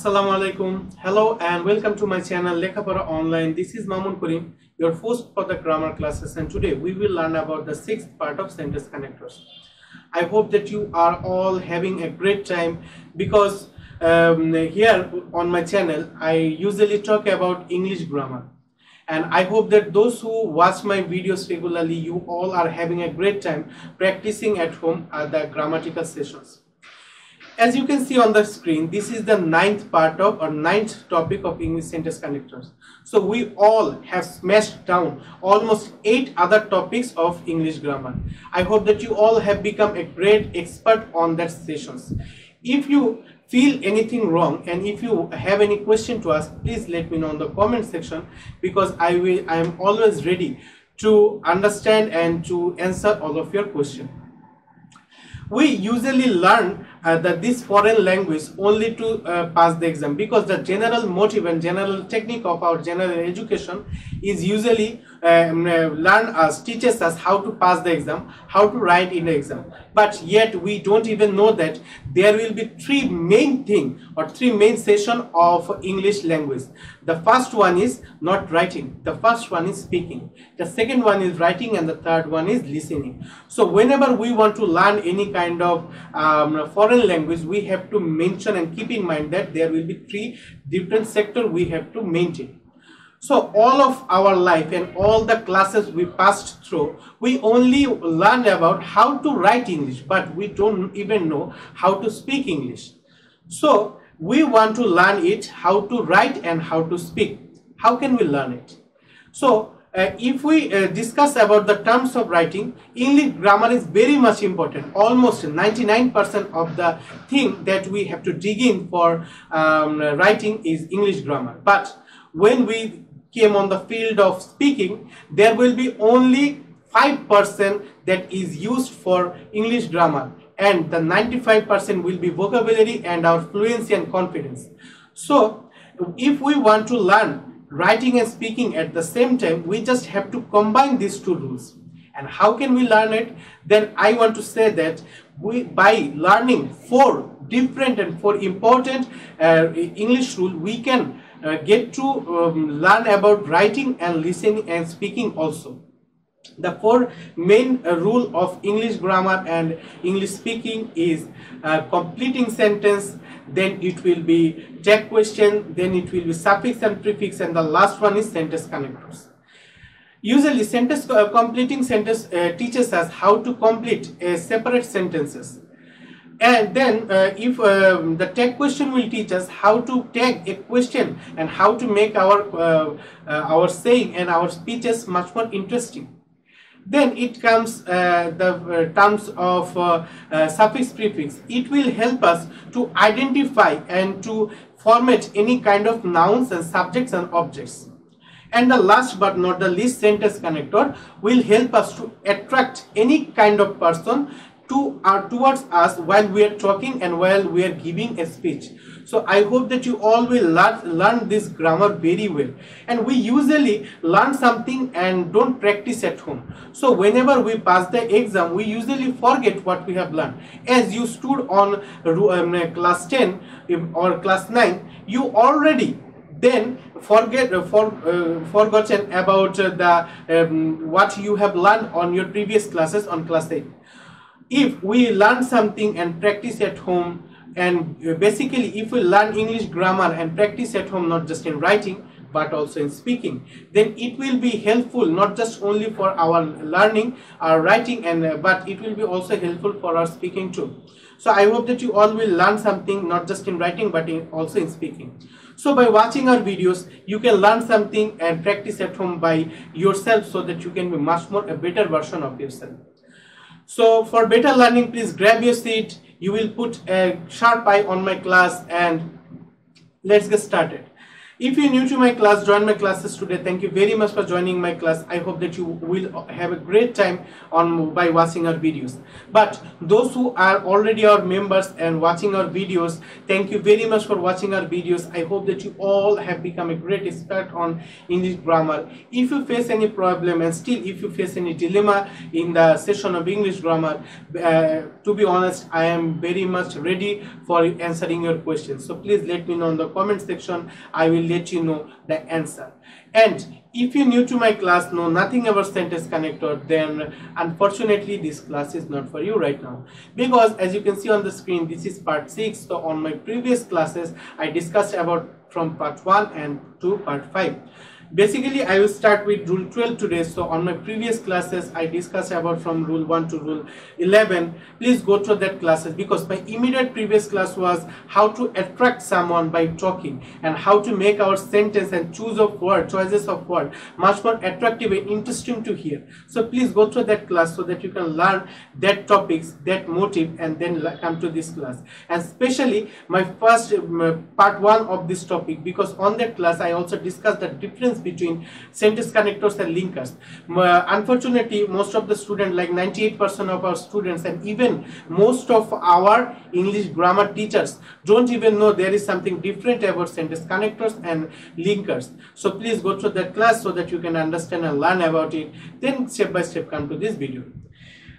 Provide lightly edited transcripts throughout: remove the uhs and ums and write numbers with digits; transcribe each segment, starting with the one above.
Assalamu alaikum. Hello and welcome to my channel Lekhapora Online. This is Mamun Karim, your host for the grammar classes, and today we will learn about the sixth part of sentence connectors. I hope that you are all having a great time because here on my channel I usually talk about English grammar, and I hope that those who watch my videos regularly, you all are having a great time practicing at home at the grammatical sessions. As you can see on the screen, this is the ninth topic of English sentence connectors. So we all have smashed down almost 8 other topics of English grammar. I hope that you all have become a great expert on that sessions. If you feel anything wrong and if you have any question to ask, please let me know in the comment section, because I am always ready to understand and to answer all of your questions. We usually learn this foreign language only to pass the exam, because the general motive and general technique of our general education is usually teaches us how to pass the exam, how to write in the exam. But yet we don't even know that there will be three main sessions of English language. The first one is not writing, the first one is speaking, the second one is writing, and the third one is listening. So whenever we want to learn any kind of foreign language, we have to mention and keep in mind that there will be 3 different sectors we have to maintain. So all of our life and all the classes we passed through, we only learn about how to write English, but we don't even know how to speak English. So we want to learn it, how to write and how to speak. How can we learn it? So if we discuss about the terms of writing, English grammar is very much important. Almost 99% of the thing that we have to dig in for writing is English grammar. But when we came on the field of speaking, there will be only 5% that is used for English grammar, and the 95% will be vocabulary and our fluency and confidence. So if we want to learn writing and speaking at the same time, we just have to combine these 2 rules. And how can we learn it? Then I want to say that by learning 4 different and 4 important English rules, we can get to learn about writing and listening and speaking also. The 4 main rule of English grammar and English speaking is completing sentence, then it will be tag question, then it will be suffix and prefix, and the last one is sentence connectors. Usually completing sentence teaches us how to complete separate sentences. And then if the tag question will teach us how to tag a question and how to make our saying and our speeches much more interesting. Then it comes the terms of suffix prefix. It will help us to identify and to format any kind of nouns and subjects and objects. And the last but not the least, sentence connector will help us to attract any kind of person towards us while we are talking and while we are giving a speech. So I hope that you all will learn this grammar very well. And we usually learn something and don't practice at home. So whenever we pass the exam, we usually forget what we have learned. As you stood on class 10 or class 9, you already then forgotten about what you have learned on your previous classes on class 8. If we learn something and practice at home, and basically if we learn English grammar and practice at home, not just in writing but also in speaking, then it will be helpful not just only for our learning, our writing, and but it will be also helpful for our speaking too. So I hope that you all will learn something not just in writing but also in speaking. So by watching our videos, you can learn something and practice at home by yourself, so that you can be much more a better version of yourself. So for better learning, please grab your seat. You will put a sharp eye on my class and let's get started. If you're new to my class, join my classes today. Thank you very much for joining my class. I hope that you will have a great time by watching our videos. But those who are already our members and watching our videos, thank you very much for watching our videos. I hope that you all have become a great expert on English grammar. If you face any problem and still if you face any dilemma in the session of English grammar, to be honest, I am very much ready for answering your questions. So please let me know in the comment section. I will let you know the answer. And if you're new to my class, know nothing about sentence connector, then unfortunately this class is not for you right now, because as you can see on the screen, this is part 6. So on my previous classes I discussed about from part 1 and to part 5. Basically I will start with rule 12 today. So on my previous classes I discussed about from rule 1 to rule 11. Please go through that classes, because my immediate previous class was how to attract someone by talking and how to make our sentence and choices of word much more attractive and interesting to hear. So please go through that class so that you can learn that topics, that motive, and then come to this class. And especially my first part 1 of this topic, because on that class I also discussed the difference between sentence connectors and linkers. Unfortunately, most of the students, like 98% of our students and even most of our English grammar teachers, don't even know there is something different about sentence connectors and linkers. So please go through that class so that you can understand and learn about it. Then step by step come to this video.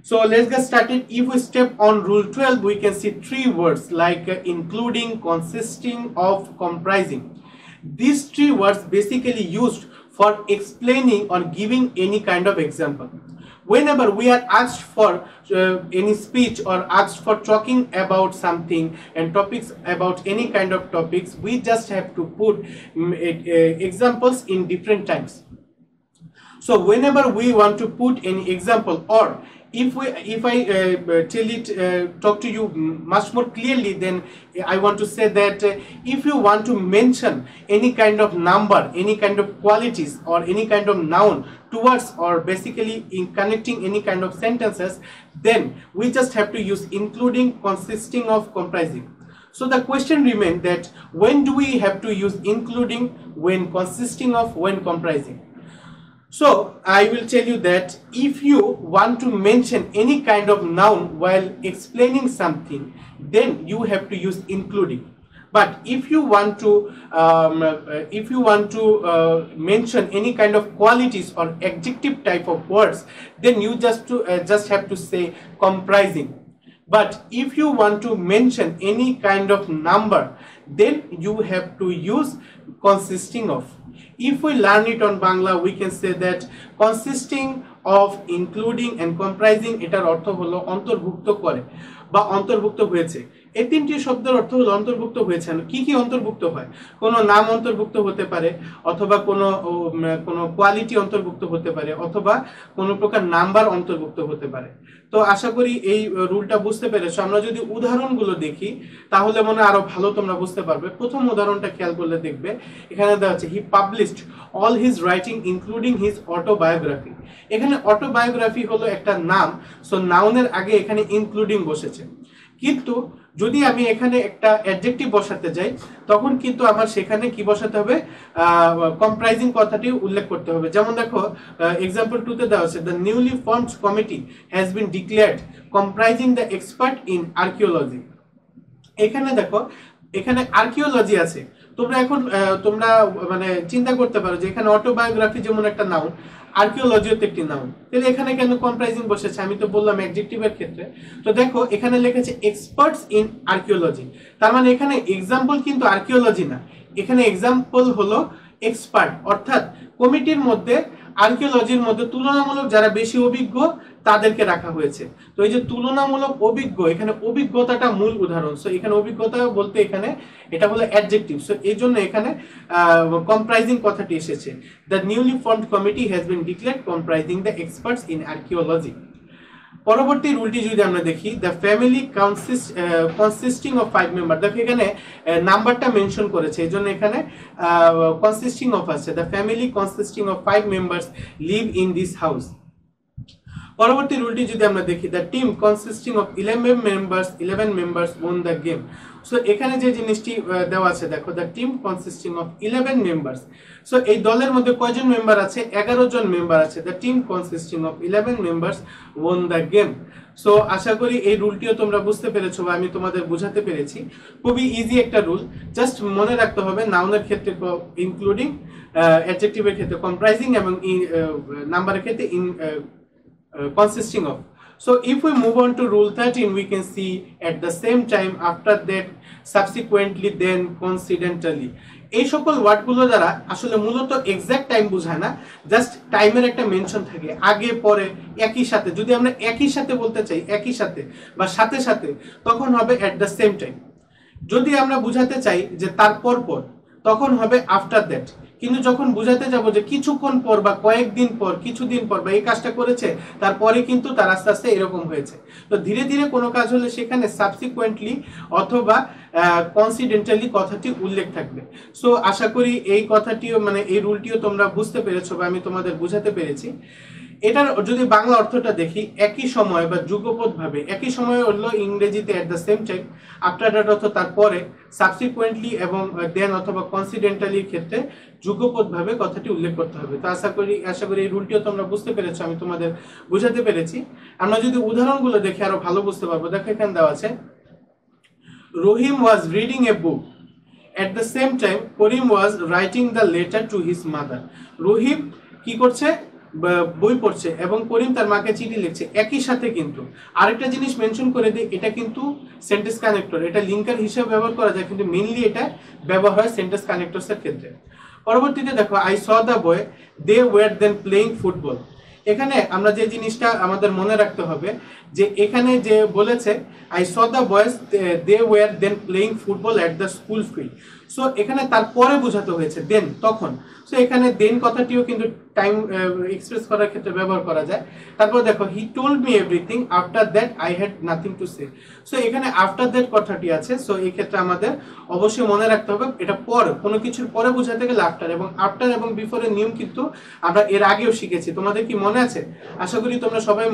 So let's get started. If we step on rule 12, we can see 3 words like including, consisting of, comprising. These 3 words basically used for explaining or giving any kind of example. Whenever we are asked for any speech or asked for talking about something and topics about any kind of topics, we just have to put examples in different times. So whenever we want to put any example, or if I talk to you much more clearly, then I want to say that if you want to mention any kind of number, any kind of qualities, or any kind of noun towards, or basically in connecting any kind of sentences, then we just have to use including, consisting of, comprising. So the question remains that when do we have to use including, when consisting of, when comprising? So I will tell you that if you want to mention any kind of noun while explaining something, then you have to use including. But if you want to mention any kind of qualities or adjective type of words, then you just have to say comprising. But if you want to mention any kind of number, then you have to use consisting of. If we learn it on Bangla, we can say that consisting of, including and comprising, এটার অর্থ হলো অন্তর্ভুক্ত করে বা অন্তর্ভুক্ত হয়েছে। এই 3টি শব্দের অর্থ হলো অন্তর্ভুক্ত হয়েছে। কি কি অন্তর্ভুক্ত হয়? কোনো নাম অন্তর্ভুক্ত হতে পারে, অথবা কোনো কোয়ালিটি অন্তর্ভুক্ত হতে পারে, অথবা কোনো প্রকার নাম্বার অন্তর্ভুক্ত হতে পারে। তো আশা করি এই রুলটা বুঝতে পেরেছো। আমরা যদি উদাহরণগুলো দেখি তাহলে মনে আরো ভালো তোমরা বুঝতে পারবে। প্রথম উদাহরণটা খেয়াল করলে দেখবে এখানে দেওয়া আছে he published all his writing including his autobiography. এখানে অটোবায়োগ্রাফি হলো একটা নাম, সো নাউনের আগে এখানে ইনক্লুডিং বসেছে। কিন্তু যদি আমি এখানে একটা অ্যাডজেক্টিভ বসাতে যাই, তখন কিন্তু আমার সেখানে কি বসাতে হবে, কম্প্রাইজিং কথাটি উল্লেখ করতে হবে। যেমন দেখো এক্সাম্পল 2 তে দেওয়া আছে the newly formed committee has been declared comprising the expert in archaeology. এখানে দেখো এখানে আর্কিওলজি আছে। তোমরা মানে চিন্তা করতে পারো যে এখানে অটোবায়োগ্রাফি যেমন একটা নাউন, আর্কিওলজিও তো একটি নাউন, তাহলে এখানে কেন কম্প্রাইজিং বসেছে? আমি তো বললাম অ্যাডজেক্টিভের ক্ষেত্রে। তো দেখো এখানে লেখেছে এক্সপার্টস ইন আর্কিওলজি, তার মানে এখানে এক্সাম্পল কিন্তু আর্কিওলজি না, এখানে এক্সাম্পল হলো এক্সপার্ট। অর্থাৎ কমিটির মধ্যে আর্কিওলজির মধ্যে তুলনামূলক যারা বেশি অভিজ্ঞ তাদেরকে রাখা হয়েছে। তো এই যে তুলনামূলক অভিজ্ঞ, এখানে অভিজ্ঞতাটা মূল উদাহরণ। সো এখানে অভিজ্ঞতা বলতে এখানে এটা হলো অ্যাডজেক্টিভ। সো এই জন্য এখানে কম্প্রাইজিং কথাটি এসেছে। The newly formed committee has been declared comprising the experts in archaeology. পরবর্তী রুলটি যদি আমরা দেখি, the family consisting of 5 member. দেখো এখানে নাম্বারটা মেনশন করেছে, এই জন্য এখানে কনসিস্টিং অফ আছে। The family consisting of 5 members live in this house. পরবর্তী রুলটি যদি আমরা দেখি, the team consisting of 11 members on the game. So এখানে যে জিনিসটি দেওয়া আছে দেখো, the team consisting of 11 members. So এই দলের মধ্যে কয়জন মেম্বার আছে? 11 জন মেম্বার আছে। The team consisting of 11 members on the game. So আশা করি এই রুলটিও তোমরা বুঝতে পেরেছো বা আমি তোমাদের বোঝাতে পেরেছি। খুবই ইজি একটা রুল, জাস্ট মনে রাখতে হবে নাউনের ক্ষেত্রে ইনক্লুডিং, অ্যাডজেক্টিভের ক্ষেত্রে কম্প্রাইজিং এবং নাম্বারের ক্ষেত্রে consisting of. So if we move on to rule 13, we can see at the same time, after that, subsequently, then, coincidentally. এই সকল ওয়ার্ডগুলো দ্বারা আসলে মূলত এক্সাক্ট টাইম বোঝায় না, জাস্ট টাইমের একটা মেনশন থাকে আগে পরে একই সাথে। যদি আমরা একই সাথে বলতে চাই, একই সাথে বা সাথে সাথে, তখন হবে অ্যাট দ্য সেম টাইম। যদি আমরা বুঝাতে চাই যে তারপর পর, তখন হবে আফটার দ্যাট। কিন্তু যখন বুঝাতে যাব যে কিছুক্ষণ পর বা কয়েকদিন পর, কিছুদিন পর বা এই কাজটা করেছে, তারপরে কিন্তু তার আস্তে আস্তে এরকম হয়েছে। তো ধীরে ধীরে কোনো কাজ হলে সেখানে সাবসিকুয়েন্টলি অথবা কনসিডেন্টালি কথাটি উল্লেখ থাকবে। সো আশা করি এই কথাটিও মানে এই রুলটিও তোমরা বুঝতে পেরেছো বা আমি তোমাদের বুঝাতে পেরেছি। এটার যদি বাংলা অর্থটা দেখি, একই সময় বা যুগপৎ ভাবে, একই সময় হলো ইংরেজিতে at the same time, after that অর্থ তারপরে, সাবসিকুয়েন্টলি এবং দেন অথবা কনসিডেন্টালির ক্ষেত্রে যুগপৎ ভাবে কথাটি উল্লেখ করতে হবে। তো আশা করি এই রুলটিও তোমরা বুঝতে পেরেছো, আমি তোমাদের বুঝাতে পেরেছি। আমরা যদি উদাহরণগুলো দেখে আরো ভালো বুঝতে পারবো। দেখো এখানে দেওয়া আছে, Rahim was reading a book, at the same time Karim was writing the letter to his mother. রহিম কি করছে? বই পড়ছে এবং করিম তার মাকে চিঠি লিখছে। একই সাথে কিন্তু আরেকটা জিনিস মেনশন করে দিই, এটা কিন্তু সেন্টেন্স কানেক্টর, এটা লিঙ্কার হিসেবে ব্যবহার করা যায়, কিন্তু মেইনলি এটা ব্যবহার হয় সেন্টেন্স কানেক্টরস এর ক্ষেত্রে। পরবর্তীতে দেখো, I saw the boy, they were then playing football. এখানে আমরা যে জিনিসটা আমাদের মনে রাখতে হবে যে এখানে যে বলেছে I saw the boys they were then playing football at the school field. So এখানে তারপরে বোঝাতে হয়েছে দেন, তখন। সো এখানে দেন কথাটিও কিন্তু টাইম এক্সপ্রেস করার ক্ষেত্রে ব্যবহার করা যায়। তারপর দেখো, he told me everything after that I had nothing to say. So এখানে আফটার দ্যাট কথাটি আছে। সো এই ক্ষেত্রে আমাদের অবশ্যই মনে রাখতে হবে এটা পর, কোনো কিছুর পরে বোঝাতে গেলে আফটার, এবং আফটার এবং বিফোরের নিয়ম কিন্তু আমরা এর আগেও শিখেছি। তোমাদের কি মনে আছে? আশা করি তোমরা সবাই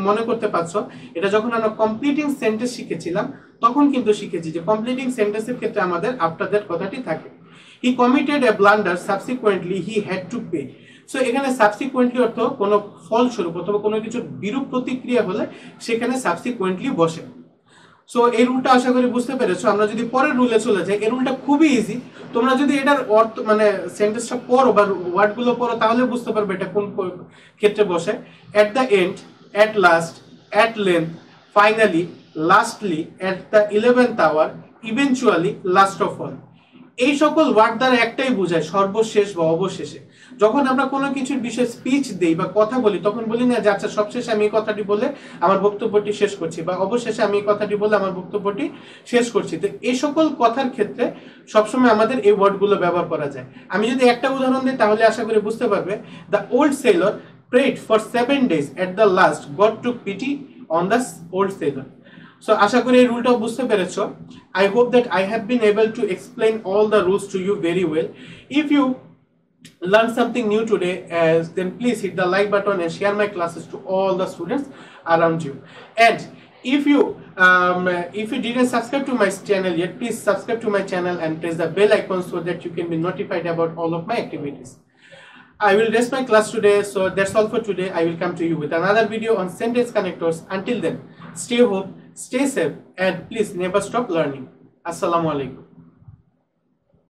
মনে করতে পারছো। এটা যখন আমরা কমপ্লিটিং সেন্টেন্স শিখেছিলাম, তখন কিন্তু শিখেছি যে কমপ্লিটিং সেন্টেন্সের ক্ষেত্রে আমাদের আফটার দ্যাট কথাটি থাকে। হি committed A blunder, subsequently he had to pay. So এখানে সাবসিকুয়েন্টলি অর্থ কোনো ফলস্বরূপ অথবা কোনো কিছুর বিরূপ প্রতিক্রিয়া হলে সেখানে সাবসিকুয়েন্টলি বসে। সো এই রুলটা আশা করি বুঝতে পেরেছো। আমরা যদি পরের রুলে চলে যাই, এই রুলটা খুবই ইজি। তোমরা যদি এটার অর্থ মানে সেন্টেন্সটা পড়ো বা ওয়ার্ডগুলো পড়ো, তাহলে বুঝতে পারবে এটা কোন ক্ষেত্রে বসে। At the end, at last, at length, finally, lastly, at the 11th hour, eventually, last of all. এই সকল ওয়ার্ড দ্বারা একটাই বোঝায় সর্বশেষ বা অবশেষে। যখন আমরা কোনো কিছুর বিষয়ে স্পিচ দেই বা কথা বলি, তখন বলি না যে আচ্ছা সবশেষে আমি এই কথাটি বলে আমার বক্তব্যটি শেষ করছি, বা অবশেষে আমি এই কথাটি বলে আমার বক্তব্যটি শেষ করছি। তো এই সকল কথার ক্ষেত্রে সবসময় আমাদের এই ওয়ার্ডগুলো ব্যবহার করা যায়। আমি যদি একটা উদাহরণ দিই তাহলে আশা করি বুঝতে পারবে। The old sailor prayed for 7 days, at the last God took pity on the old sailor. So আশা করি এই রুলটাও বুঝতে পেরেছো। I hope that I have been able to explain all the rules to you very well. If you learn something new today, then please hit the like button and share my classes to all the students around you. And if you didn't subscribe to my channel yet, please subscribe to my channel and press the bell icon so that you can be notified about all of my activities. I will rest my class today, so that's all for today. I will come to you with another video on sentence connectors. Until then, stay home, stay safe, and please never stop learning. Assalamu alaikum.